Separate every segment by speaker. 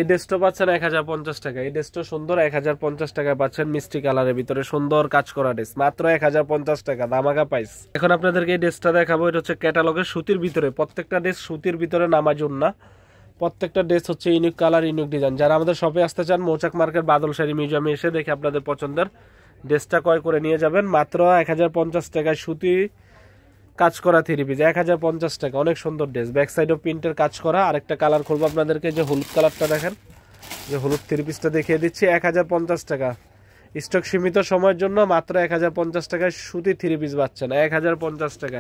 Speaker 1: এই ড্রেসটা পাচ্ছেন 1050 টাকা। এই ড্রেসটা সুন্দর, 1050 টাকায় পাচ্ছেন। মিষ্টি কালারের ভিতরে সুন্দর কাজ করা ড্রেস, মাত্র 1050 টাকা, দামাকা প্রাইস। এখন আপনাদেরকে এই ড্রেসটা দেখাবো। এটা হচ্ছে ক্যাটালগের সুতির ভিতরে, প্রত্যেকটা ড্রেস সুতির ভিতরে, নামাজুন না। প্রত্যেকটা ড্রেস হচ্ছে ইউনিক কালার, ইউনিক ডিজাইন। যারা আমাদের শপে আসতে চান, মৌচাক মার্কেট বাদল শাড়ি মিউজিয়ামে এসে দেখে আপনাদের পছন্দের ড্রেসটা ক্রয় করে নিয়ে যাবেন। মাত্র 1050 টাকায় সুতি কাজ করা থ্রি পিস, 1050 টাকা। অনেক সুন্দর ড্রেস, ব্যাক সাইডও প্রিন্টের কাজ করা। আরেকটা কালার খুলবো আপনাদেরকে, যে হলুদ কালারটা দেখেন, যে হলুদ থ্রি পিসটা দেখিয়ে দিচ্ছি। 1050 টাকা, স্টক সীমিত সময়ের জন্য। মাত্র 1050 টাকায় সুতি থ্রি পিস পাচ্ছেন, 1050 টাকা,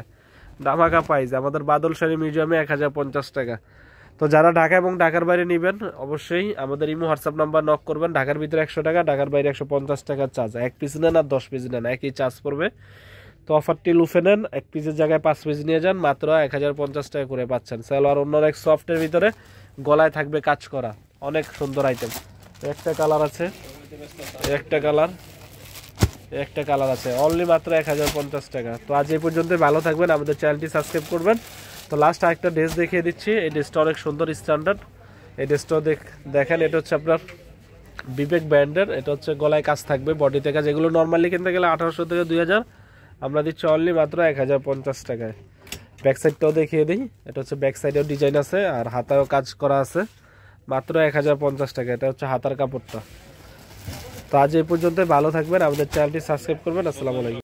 Speaker 1: ধামাকা প্রাইস। আমাদের বাদল শাড়ি মিউজিয়ামে 1050 টাকা। তো যারা ঢাকা এবং ঢাকার বাইরে নেবেন, অবশ্যই আমাদের ইমো হোয়াটসঅ্যাপ নাম্বার নক করবেন। ঢাকার ভিতরে 100 টাকা, ঢাকার বাইরে 150 টাকা চার্জ। এক পিস নেন আর 10 পিস নেন, একই চার্জ পড়বে। তো অফারটি লুফে নেন, এক পিসের জায়গায় 5 পিস নিয়ে যান, মাত্র 1050 টাকা করে পাচ্ছেন। সালোয়ার অন্য এক সফটের ভিতরে, গলায় থাকবে কাজ করা, অনেক সুন্দর আইটেম। একটা কালার আছে, একটা কালার, একটা কালার আছে, অনলি মাত্র 1050 টাকা। তো আজ এই পর্যন্ত, ভালো থাকবেন, আমাদের চ্যানেলটি সাবস্ক্রাইব করবেন। তো লাস্ট আরেকটা ড্রেস দেখিয়ে দিচ্ছি। এই ড্রেসটা অনেক সুন্দর, স্ট্যান্ডার্ড। এই ড্রেসটাও দেখেন, এটা হচ্ছে আপনার বিবেক ব্র্যান্ডের। এটা হচ্ছে গলায় কাজ থাকবে, বডিতে কাজ। এগুলো নর্মালি কিনতে গেলে 1800 থেকে 2000, আমরা দিচ্ছি অনলি মাত্র 1050 টাকায়। ব্যাক সাইডটাও দেখিয়ে দিই। এটা হচ্ছে ব্যাক সাইডেও ডিজাইন আছে আর হাতায়ও কাজ করা আছে, মাত্র 1050 টাকা। এটা হচ্ছে হাতার কাপড়টা। তো আজ এই পর্যন্ত, ভালো থাকবেন, আমাদের চ্যানেলটি সাবস্ক্রাইব করবেন। আসসালামু আলাইকুম।